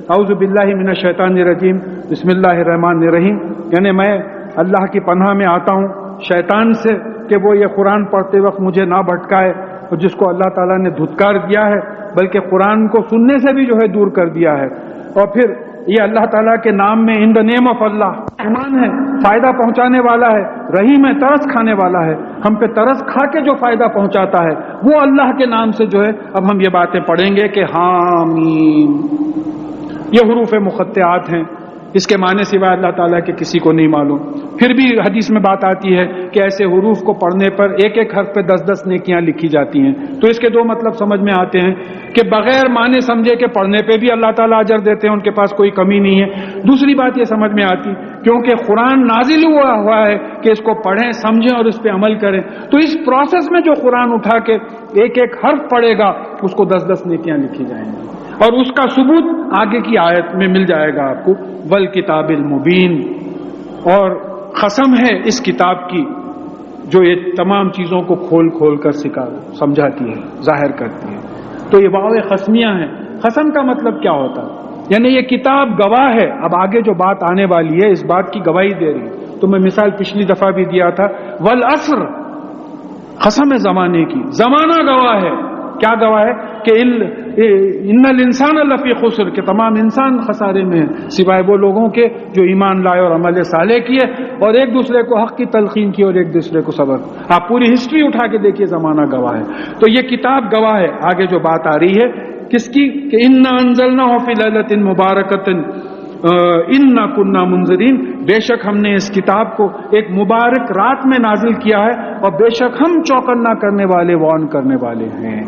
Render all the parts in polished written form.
اعوذ باللہ من الشیطان الرجیم بسم اللہ الرحمن الرحیم، یعنی میں اللہ کی پناہ میں آتا ہوں شیطان سے کہ وہ یہ قرآن پڑھتے وقت مجھے نہ بھٹکائے، اور جس کو اللہ تعالیٰ نے دھتکار دیا ہے بلکہ قرآن کو سننے سے بھی جو ہے دور کر دیا ہے۔ اور پھر یہ اللہ تعالیٰ کے نام میں ان دا نیم آف اللہ رحمان ہے، فائدہ پہنچانے والا ہے، رحیم ہے، ترس کھانے والا ہے، ہم پہ ترس کھا کے جو فائدہ پہنچاتا ہے وہ اللہ کے نام سے جو ہے اب ہم یہ باتیں پڑھیں گے کہ حامیم، یہ حروف مقطعات ہیں، اس کے معنی سوائے اللہ تعالیٰ کے کسی کو نہیں معلوم۔ پھر بھی حدیث میں بات آتی ہے کہ ایسے حروف کو پڑھنے پر ایک ایک حرف پہ 10 نیکیاں لکھی جاتی ہیں، تو اس کے دو مطلب سمجھ میں آتے ہیں کہ بغیر معنی سمجھے کہ پڑھنے پہ بھی اللہ تعالیٰ اجر دیتے ہیں، ان کے پاس کوئی کمی نہیں ہے۔ دوسری بات یہ سمجھ میں آتی کیونکہ قرآن نازل ہوا ہے کہ اس کو پڑھیں، سمجھیں اور اس پہ عمل کریں، تو اس پروسیس میں جو قرآن اٹھا کے ایک ایک حرف پڑھے گا اس کو 10 نیکیاں لکھی جائیں گی، اور اس کا ثبوت آگے کی آیت میں مل جائے گا آپ کو، والکتاب المبین، اور قسم ہے اس کتاب کی جو یہ تمام چیزوں کو کھول کھول کر سمجھاتی ہے، ظاہر کرتی ہے۔ تو یہ واو قسمیاں ہیں۔ قسم کا مطلب کیا ہوتا ہے؟ یعنی یہ کتاب گواہ ہے، اب آگے جو بات آنے والی ہے اس بات کی گواہی دے رہی ہے۔ تو میں مثال پچھلی دفعہ بھی دیا تھا، والعصر، قسم ہے زمانے کی، زمانہ گواہ ہے۔ کیا گواہ ہے؟ کہ ان الانسان لفی خسر، کہ تمام انسان خسارے میں ہیں سوائے وہ لوگوں کے جو ایمان لائے اور عمل صالح کیے اور ایک دوسرے کو حق کی تلقین کی اور ایک دوسرے کو سبق۔ آپ پوری ہسٹری اٹھا کے دیکھیے، زمانہ گواہ ہے۔ تو یہ کتاب گواہ ہے۔ آگے جو بات آ رہی ہے کس کی؟ کہ انا انزلناہ فی لیلۃ مبارکۃ انا کنا منذرین، بے شک ہم نے اس کتاب کو ایک مبارک رات میں نازل کیا ہے اور بے شک ہم چوکنا کرنے والے، وارن کرنے والے ہیں۔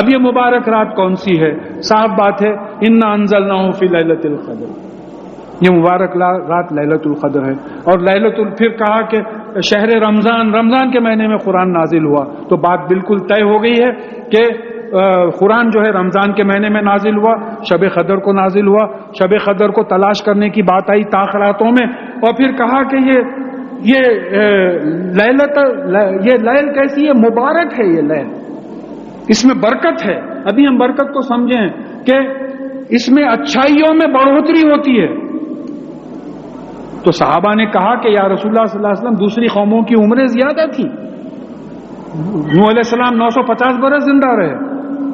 اب یہ مبارک رات کون سی ہے؟ صاف بات ہے، انا انزلناہ فی لیلۃ القدر، یہ مبارک رات لیلۃ القدر ہے۔ اور پھر کہا کہ شہر رمضان کے مہینے میں قرآن نازل ہوا، تو بات بالکل طے ہو گئی ہے کہ قرآن جو ہے رمضان کے مہینے میں نازل ہوا، شب قدر کو نازل ہوا۔ شب قدر کو تلاش کرنے کی بات آئی تاخراتوں میں، اور پھر کہا کہ یہ لیل کیسی ہے؟ مبارک ہے یہ لیل، اس میں برکت ہے۔ ابھی ہم برکت کو سمجھیں کہ اس میں اچھائیوں میں بڑھوتری ہوتی ہے۔ تو صحابہ نے کہا کہ یا رسول اللہ صلی اللہ علیہ وسلم، دوسری قوموں کی عمریں زیادہ تھی، نوح علیہ السلام 950 برس زندہ رہے،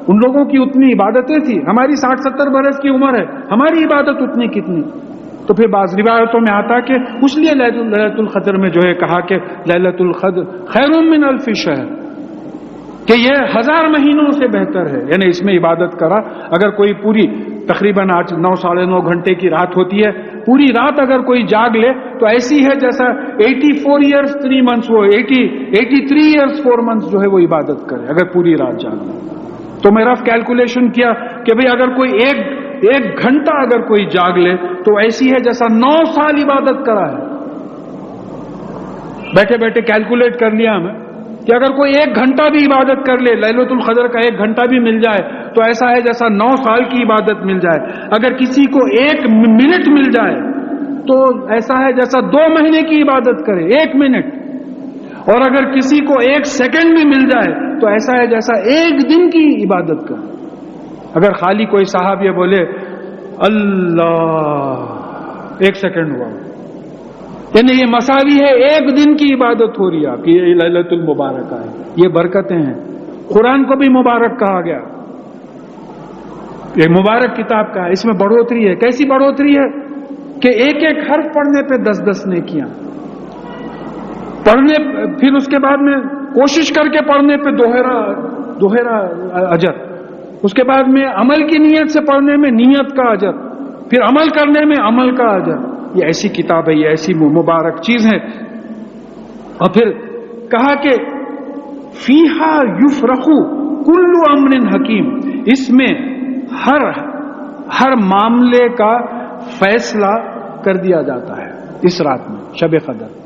ان لوگوں کی اتنی عبادتیں تھی، ہماری 60-70 برس کی عمر ہے، ہماری عبادت اتنی کتنی؟ تو پھر بعض روایتوں میں آتا کہ اس لیے لیلۃ القدر میں جو ہے کہا کہ لیلۃ القدر خیر من الف شہر، کہ یہ 1000 مہینوں سے بہتر ہے۔ یعنی اس میں عبادت کرا، اگر کوئی پوری تقریباً آج 9-9.5 گھنٹے کی رات ہوتی ہے، پوری رات اگر کوئی جاگ لے تو ایسی ہے جیسا 84 ایئرس 3 منتھس، وہ 83 ایئرس 4 منتھس جو ہے وہ عبادت کرے اگر پوری رات جاگ لے۔ تو میں رف کیلکولیشن کیا کہ بھئی اگر کوئی ایک گھنٹہ اگر کوئی جاگ لے تو ایسی ہے جیسا 9 سال عبادت کرا ہے۔ بیٹھے بیٹھے کیلکولیٹ کر لیا ہمیں کہ اگر کوئی 1 گھنٹہ بھی عبادت کر لے، لیلۃ القدر کا 1 گھنٹہ بھی مل جائے تو ایسا ہے جیسا 9 سال کی عبادت مل جائے۔ اگر کسی کو 1 منٹ مل جائے تو ایسا ہے جیسا 2 مہینے کی عبادت کرے 1 منٹ، اور اگر کسی کو 1 سیکنڈ بھی مل جائے تو ایسا ہے جیسا 1 دن کی عبادت کرے۔ اگر خالی کوئی صاحب یہ بولے اللہ 1 سیکنڈ ہوا، یعنی یہ مساوی ہے 1 دن کی عبادت ہو رہی ہے آپ کی۔ یہ لیلۃ المبارکہ ہے، یہ برکتیں ہیں۔ قرآن کو بھی مبارک کہا گیا، یہ مبارک کتاب کا ہے، اس میں بڑھوتری ہے۔ کیسی بڑھوتری ہے؟ کہ ایک حرف پڑھنے پہ 10 نیکیاں، پڑھنے پھر اس کے بعد میں کوشش کر کے پڑھنے پہ دوہرا اجر، اس کے بعد میں عمل کی نیت سے پڑھنے میں نیت کا اجر، پھر عمل کرنے میں عمل کا اجر۔ یہ ایسی کتاب ہے، یہ ایسی مبارک چیز ہے۔ اور پھر کہا کہ فیہا یفرق کل امر حکیم، اس میں ہر معاملے کا فیصلہ کر دیا جاتا ہے اس رات میں، شب قدر۔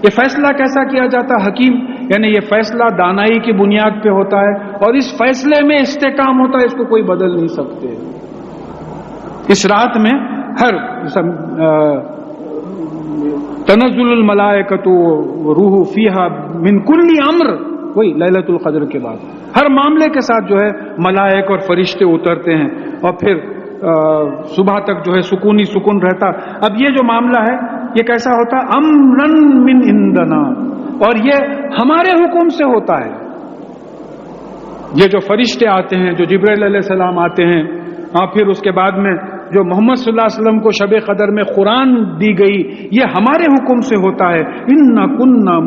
یہ فیصلہ کیسا کیا جاتا ہے؟ حکیم، یعنی یہ فیصلہ دانائی کی بنیاد پہ ہوتا ہے اور اس فیصلے میں استحکام ہوتا ہے، اس کو کوئی بدل نہیں سکتے۔ اس رات میں ہر تنزل الملائکۃ والروح فیہا من کل امر، وہی لیلۃ القدر کے بعد ہر معاملے کے ساتھ جو ہے ملائک اور فرشتے اترتے ہیں، اور پھر صبح تک جو ہے سکون ہی سکون رہتا. اب یہ جو معاملہ ہے یہ کیسا ہوتا؟ امرن من عندنا، اور یہ ہمارے حکم سے ہوتا ہے. یہ جو فرشتے آتے ہیں، جو جبرائیل علیہ السلام آتے ہیں، اور پھر اس کے بعد میں جو محمد صلی اللہ علیہ وسلم کو شب قدر میں قرآن دی گئی، یہ ہمارے حکم سے ہوتا ہے. انا کننا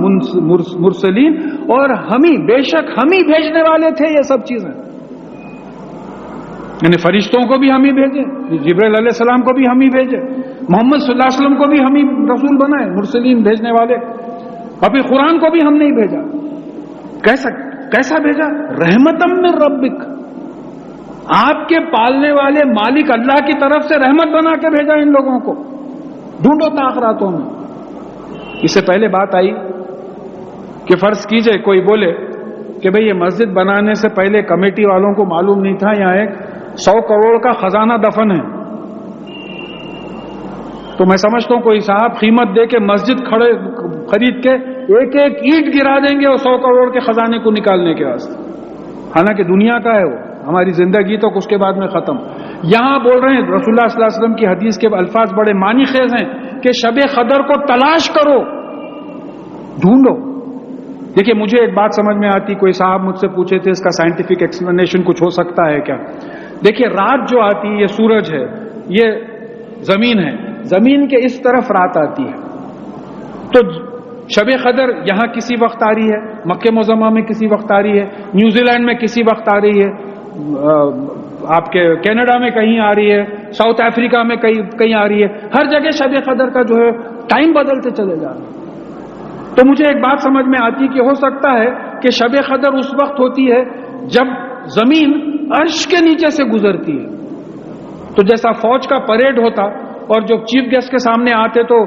مرسلین، اور بے شک ہم ہی بھیجنے والے تھے یہ سب چیزیں. یعنی فرشتوں کو بھی ہم ہی بھیجے، جبرائیل علیہ السلام کو بھی ہم ہی بھیجے، محمد صلی اللہ علیہ وسلم کو بھی ہم ہی رسول بنائے، مرسلین بھیجنے والے. ابھی قرآن کو بھی ہم نہیں بھیجا. کیسا بھیجا؟ رحمتم من ربک، آپ کے پالنے والے مالک اللہ کی طرف سے رحمت بنا کے بھیجا ان لوگوں کو. ڈھونڈو تاخراتوں میں. اس سے پہلے بات آئی کہ فرض کیجئے کوئی بولے کہ بھئی یہ مسجد بنانے سے پہلے کمیٹی والوں کو معلوم نہیں تھا یہاں ایک 100 کروڑ کا خزانہ دفن ہے. تو میں سمجھتا ہوں کوئی صاحب قیمت دے کے مسجد خرید کے ایک ایک اینٹ گرا دیں گے اور 100 کروڑ کے خزانے کو نکالنے کے واسطے. حالانکہ دنیا کا ہے وہ، ہماری زندگی تو اس کے بعد میں ختم. یہاں بول رہے ہیں رسول اللہ صلی اللہ علیہ وسلم کی حدیث کے الفاظ بڑے معنی خیز ہیں کہ شب قدر کو تلاش کرو، ڈھونڈو. دیکھیے مجھے ایک بات سمجھ میں آتی، کوئی صاحب مجھ سے پوچھے تھے اس کا سائنٹیفک ایکسپلینیشن کچھ ہو سکتا ہے کیا؟ دیکھیے رات جو آتی ہے، یہ سورج ہے، یہ زمین ہے، زمین کے اس طرف رات آتی ہے. تو شب قدر یہاں کسی وقت آ رہی ہے، مکہ معظمہ میں کسی وقت آ رہی ہے، نیوزی لینڈ میں کسی وقت آ رہی ہے، آپ کے کینیڈا میں کہیں آ رہی ہے، ساؤتھ افریقہ میں کہیں آ رہی ہے. ہر جگہ شب قدر کا جو ہے ٹائم بدلتے چلے جا رہے ہیں. تو مجھے ایک بات سمجھ میں آتی کہ ہو سکتا ہے کہ شب قدر اس وقت ہوتی ہے جب زمین عرش کے نیچے سے گزرتی ہے. تو جیسا فوج کا پریڈ ہوتا اور جو چیف گیسٹ کے سامنے آتے تو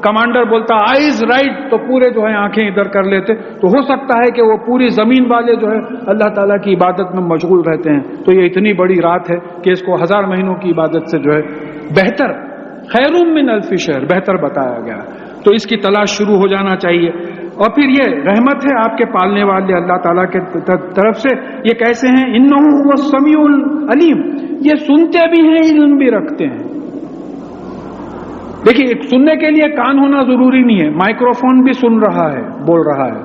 کمانڈر بولتا آئیز رائٹ، تو پورے جو ہے آنکھیں ادھر کر لیتے. تو ہو سکتا ہے کہ وہ پوری زمین والے جو ہے اللہ تعالیٰ کی عبادت میں مشغول رہتے ہیں. تو یہ اتنی بڑی رات ہے کہ اس کو 1000 مہینوں کی عبادت سے جو ہے بہتر، خیر من الف شہر، بہتر بتایا گیا. تو اس کی تلاش شروع ہو جانا چاہیے. اور پھر یہ رحمت ہے آپ کے پالنے والے اللہ تعالیٰ کے طرف سے. یہ کیسے ہیں؟ انہ هو السمیع العلیم، یہ سنتے بھی ہیں، علم بھی رکھتے ہیں. دیکھیے سننے کے لیے کان ہونا ضروری نہیں ہے، مائکروفون بھی سن رہا ہے، بول رہا ہے.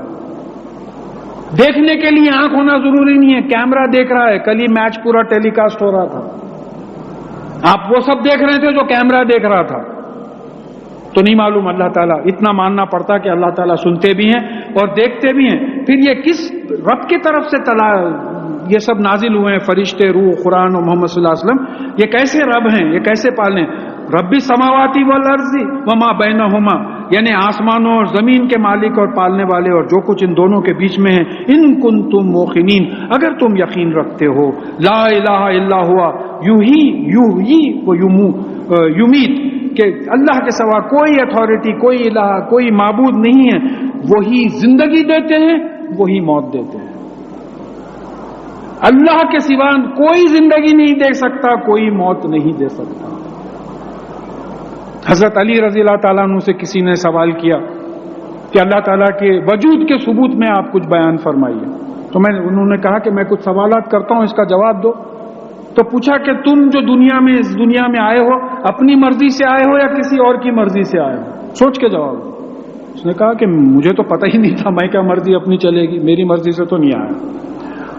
دیکھنے کے لیے آنکھ ہونا ضروری نہیں ہے، کیمرہ دیکھ رہا ہے. کل ہی میچ پورا ٹیلی کاسٹ ہو رہا تھا، آپ وہ سب دیکھ رہے تھے جو کیمرہ دیکھ رہا تھا. تو نہیں معلوم اللہ تعالیٰ، اتنا ماننا پڑتا کہ اللہ تعالیٰ سنتے بھی ہیں اور دیکھتے بھی ہیں. پھر یہ کس رب کی طرف سے یہ سب نازل ہوئے ہیں، فرشتے، روح، قرآن اور محمد صلی اللہ علیہ وسلم. یہ کیسے رب ہیں، یہ کیسے پالنے؟ رب السماوات والارض وما بینہما، یعنی آسمانوں اور زمین کے مالک اور پالنے والے اور جو کچھ ان دونوں کے بیچ میں ہے. ان کنتم موقنین، اگر تم یقین رکھتے ہو، لا الہ الا ہوا یحیی و یمیت، کہ اللہ کے سوا کوئی اتھارٹی، کوئی الہ، کوئی معبود نہیں ہے. وہی زندگی دیتے ہیں، وہی موت دیتے ہیں. اللہ کے سوا کوئی زندگی نہیں دے سکتا، کوئی موت نہیں دے سکتا. حضرت علی رضی اللہ تعالیٰ عنہ سے کسی نے سوال کیا کہ اللہ تعالیٰ کے وجود کے ثبوت میں آپ کچھ بیان فرمائیے. تو انہوں نے کہا کہ میں کچھ سوالات کرتا ہوں، اس کا جواب دو. تو پوچھا کہ تم جو اس دنیا میں آئے ہو، اپنی مرضی سے آئے ہو یا کسی اور کی مرضی سے آئے ہو؟ سوچ کے جواب دو. اس نے کہا کہ مجھے تو پتہ ہی نہیں تھا، میں کیا مرضی اپنی چلے گی، میری مرضی سے تو نہیں آیا.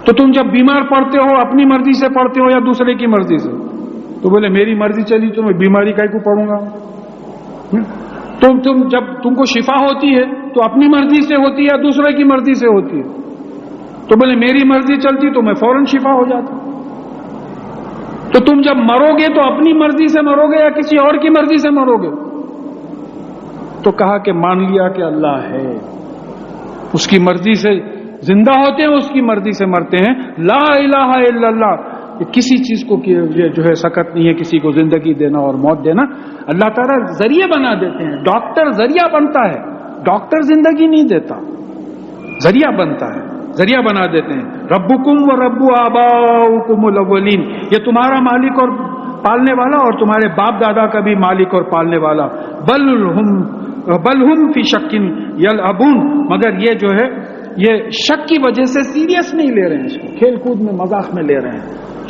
تو تم جب بیمار پڑتے ہو اپنی مرضی سے پڑتے ہو یا دوسرے کی مرضی سے؟ تو بولے میری مرضی چلی تو میں بیماری کا کو پڑھوں گا. تم جب تم کو شفا ہوتی ہے تو اپنی مرضی سے ہوتی ہے یا دوسرے کی مرضی سے ہوتی ہے؟ تو بولے میری مرضی چلتی تو میں فوراً شفا ہو جاتا. تو تم جب مرو گے تو اپنی مرضی سے مرو گے یا کسی اور کی مرضی سے مرو گے؟ تو کہا کہ مان لیا کہ اللہ ہے، اس کی مرضی سے زندہ ہوتے ہیں، اس کی مرضی سے مرتے ہیں. لا الہ الا اللہ، کسی چیز کو جو ہے سکت نہیں ہے کسی کو زندگی دینا اور موت دینا. اللہ تعالیٰ ذریعے بنا دیتے ہیں. ڈاکٹر ذریعہ بنتا ہے، ڈاکٹر زندگی نہیں دیتا، ذریعہ بنتا ہے، ذریعہ بنا دیتے ہیں. ربکم و رب آباؤکم الاولین، یہ تمہارا مالک اور پالنے والا اور تمہارے باپ دادا کا بھی مالک اور پالنے والا. بل ہم فی شک یلعبون، مگر یہ جو ہے یہ شک کی وجہ سے سیریس نہیں لے رہے ہیں، اس کو کھیل کود میں مذاق میں لے رہے ہیں،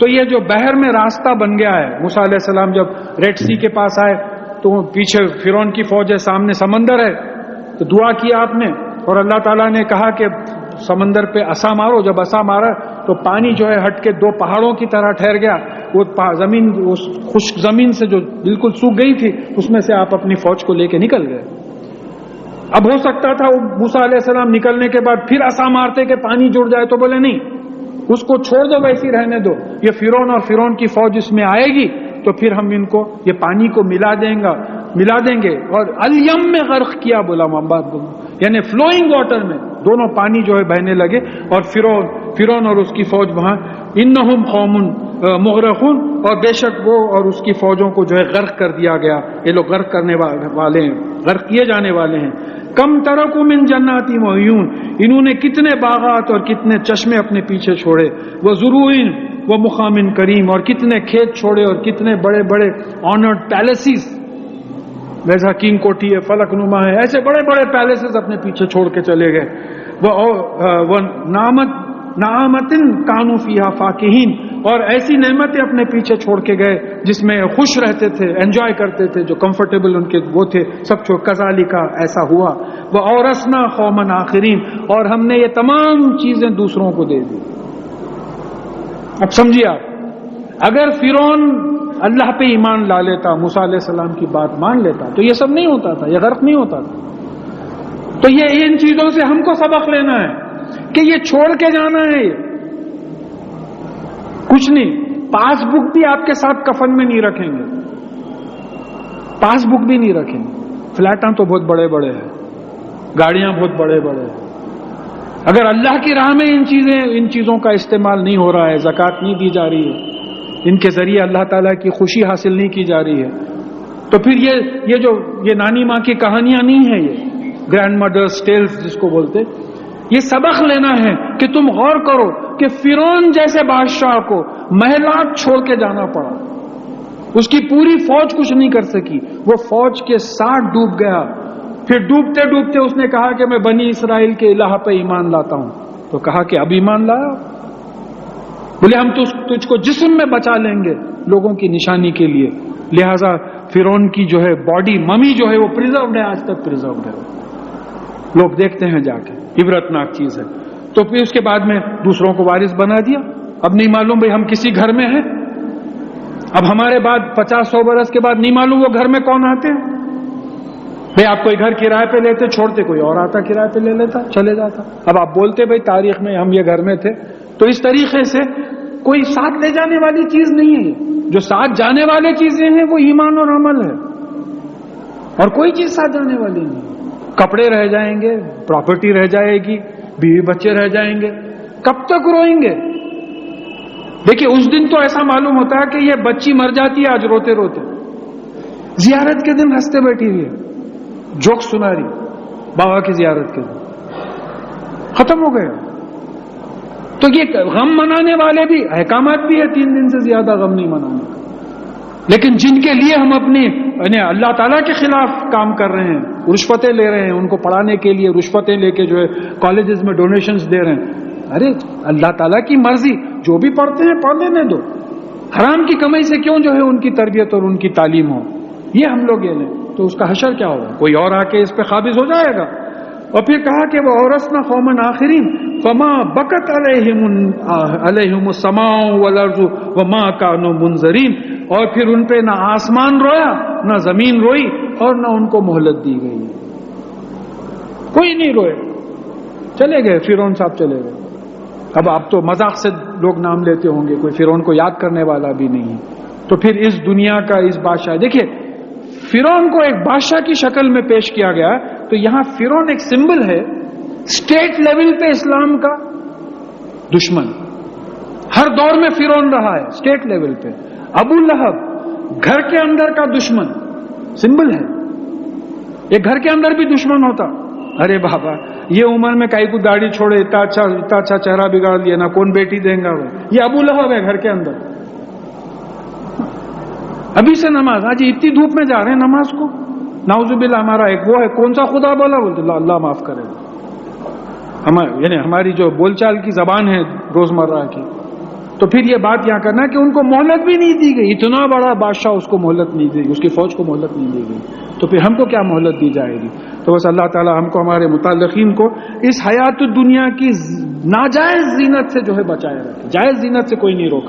تو یہ جو بحر میں راستہ بن گیا ہے، موسیٰ علیہ السلام جب ریڈ سی کے پاس آئے تو پیچھے فرعون کی فوج ہے، سامنے سمندر ہے، تو دعا کیا آپ نے اور اللہ تعالیٰ نے کہا کہ سمندر پہ عصا مارو. جب عصا مارا تو پانی جو ہے ہٹ کے دو پہاڑوں کی طرح ٹھہر گیا. وہ زمین، اس خشک زمین سے جو بالکل سوکھ گئی تھی، اس میں سے آپ اپنی فوج کو لے کے نکل گئے. اب ہو سکتا تھا وہ موسیٰ علیہ السلام نکلنے کے بعد پھر عصا مارتے کہ پانی جڑ جائے، تو بولے نہیں، اس کو چھوڑ دو، ویسی رہنے دو. یہ فرعون اور فرعون کی فوج اس میں آئے گی تو پھر ہم ان کو یہ پانی کو ملا دیں گے. اور الیم میں غرق کیا بولا محمد، یعنی فلوئنگ واٹر میں دونوں پانی جو ہے بہنے لگے. اور فرعون اور اس کی فوج وہاں انہم قوم مغرقون، اور بے شک وہ اور اس کی فوجوں کو جو ہے غرق کر دیا گیا. یہ لوگ غرق کرنے والے ہیں، غرق کیے جانے والے ہیں. کم ترکوا من جنات وعیون، انہوں نے کتنے باغات اور کتنے چشمے اپنے پیچھے چھوڑے. وزروع ومقام کریم، اور کتنے کھیت چھوڑے اور کتنے بڑے بڑے آنرڈ پیلیسز، جیسا کینگ کوٹھی ہے، فلک نما ہے، ایسے بڑے بڑے پیلیسز اپنے پیچھے چھوڑ کے چلے گئے. وہ نعمتن کانوا فیہا فاکہین، اور ایسی نعمتیں اپنے پیچھے چھوڑ کے گئے جس میں خوش رہتے تھے، انجوائے کرتے تھے، جو کمفرٹیبل ان کے وہ تھے، سب چھوڑ. کذالک ایسا ہوا. وَأَوْرَثْنَا قَوْمًا آخرین، اور ہم نے یہ تمام چیزیں دوسروں کو دے دی. اب سمجھیے آپ، اگر فرعون اللہ پہ ایمان لا لیتا، موسیٰ علیہ السلام کی بات مان لیتا، تو یہ سب نہیں ہوتا تھا، یہ غرق نہیں ہوتا تھا. تو یہ ان چیزوں سے ہم کو سبق لینا ہے کہ یہ چھوڑ کے جانا ہے. یہ کچھ نہیں. پاس بک بھی آپ کے ساتھ کفن میں نہیں رکھیں گے، پاس بک بھی نہیں رکھیں گے. فلیٹاں تو بہت بڑے بڑے ہیں، گاڑیاں بہت بڑے بڑے ہیں. اگر اللہ کی راہ میں ان چیزوں کا استعمال نہیں ہو رہا ہے، زکوٰۃ نہیں دی جا رہی ہے، ان کے ذریعے اللہ تعالیٰ کی خوشی حاصل نہیں کی جا رہی ہے، تو پھر یہ نانی ماں کی کہانیاں نہیں ہیں، یہ گرینڈ مدرز ٹیلز جس کو بولتے. یہ سبق لینا ہے کہ تم غور کرو کہ فرعون جیسے بادشاہ کو محلات چھوڑ کے جانا پڑا، اس کی پوری فوج کچھ نہیں کر سکی، وہ فوج کے ساتھ ڈوب گیا. پھر ڈوبتے ڈوبتے اس نے کہا کہ میں بنی اسرائیل کے الہ پہ ایمان لاتا ہوں. تو کہا کہ اب ایمان لایا؟ بولے ہم تجھ کو جسم میں بچا لیں گے لوگوں کی نشانی کے لیے. لہذا فرعون کی جو ہے باڈی ممی جو ہے وہ پریزروڈ ہے، آج تک پریزروڈ ہے، لوگ دیکھتے ہیں جا کے، عبرتناک چیز ہے. تو پھر اس کے بعد میں دوسروں کو وارث بنا دیا. اب نہیں معلوم بھئی ہم کسی گھر میں ہیں، اب ہمارے بعد 50-100 برس کے بعد نہیں معلوم وہ گھر میں کون آتے ہیں. بھئی آپ کوئی گھر کرائے پہ لیتے، چھوڑتے کوئی اور آتا کرائے پہ لے لیتا، چلے جاتا. اب آپ بولتے بھئی تاریخ میں ہم یہ گھر میں تھے. تو اس طریقے سے کوئی ساتھ لے جانے والی چیز نہیں ہے. جو ساتھ جانے والی چیزیں ہیں وہ ایمان اور عمل ہے، اور کوئی چیز ساتھ جانے والی نہیں. کپڑے رہ جائیں گے، پراپرٹی رہ جائے گی، بیوی بچے رہ جائیں گے، کب تک روئیں گے؟ دیکھیے اس دن تو ایسا معلوم ہوتا ہے کہ یہ بچی مر جاتی ہے آج روتے روتے، زیارت کے دن ہنستے بیٹھی ہوئی ہے، جوک سنا رہی بابا کی زیارت کے دن، ختم ہو گیا. تو یہ غم منانے والے بھی احکامات بھی ہے، 3 دن سے زیادہ غم نہیں منانے کا. لیکن جن کے لیے ہم اپنی اللہ تعالیٰ کے خلاف کام کر رہے ہیں، رشوتیں لے رہے ہیں، ان کو پڑھانے کے لیے رشوتیں لے کے جو ہے کالجز میں ڈونیشنز دے رہے ہیں، ارے اللہ تعالیٰ کی مرضی، جو بھی پڑھتے ہیں پڑھ لینے دو. حرام کی کمائی سے کیوں جو ہے ان کی تربیت اور ان کی تعلیم ہو، یہ ہم لوگ یہ لیں تو اس کا حشر کیا ہوگا؟ کوئی اور آ کے اس پہ قابض ہو جائے گا. اور پھر کہا کہ وہ اورثنا قوما آخرین فما بکت علیہم السماء والارض وما كانوا منذرین، اور پھر ان پہ نہ آسمان رویا نہ زمین روئی اور نہ ان کو مہلت دی گئی. کوئی نہیں روئے، چلے گئے، فرعون صاحب چلے گئے. اب آپ تو مذاق سے لوگ نام لیتے ہوں گے، کوئی فرعون کو یاد کرنے والا بھی نہیں ہے. تو پھر اس دنیا کا اس بادشاہ، دیکھیے فرعون کو ایک بادشاہ کی شکل میں پیش کیا گیا، تو یہاں فرعون ایک سمبل ہے اسٹیٹ لیول پہ اسلام کا دشمن. ہر دور میں فرعون رہا ہے اسٹیٹ لیول پہ. ابو لہب گھر کے اندر کا دشمن سمبل ہے. یہ گھر کے اندر بھی دشمن ہوتا. ارے بابا یہ عمر میں کئی کو داڑھی چھوڑے، اتنا اچھا چہرہ بگاڑ لیا، نہ کون بیٹی دیں گا. وہ یہ ابو لہب ہے گھر کے اندر. ابھی سے نماز، آج اتنی دھوپ میں جا رہے ہیں نماز کو، نعوذ باللہ. ہمارا ایک وہ ہے، کون سا خدا بولا؟ بولتے اللہ معاف کرے گا. یعنی ہماری جو بول چال کی زبان ہے روزمرہ کی، تو پھر یہ بات یہاں کرنا کہ ان کو مہلت بھی نہیں دی گئی، اتنا بڑا بادشاہ اس کو مہلت نہیں دی گئی، اس کی فوج کو مہلت نہیں دی گئی، تو پھر ہم کو کیا مہلت دی جائے گی؟ تو بس اللہ تعالی ہم کو ہمارے متعلقین کو اس حیات الدنیا کی ناجائز زینت سے جو ہے بچائے رکھے، جائز زینت سے کوئی نہیں روکا۔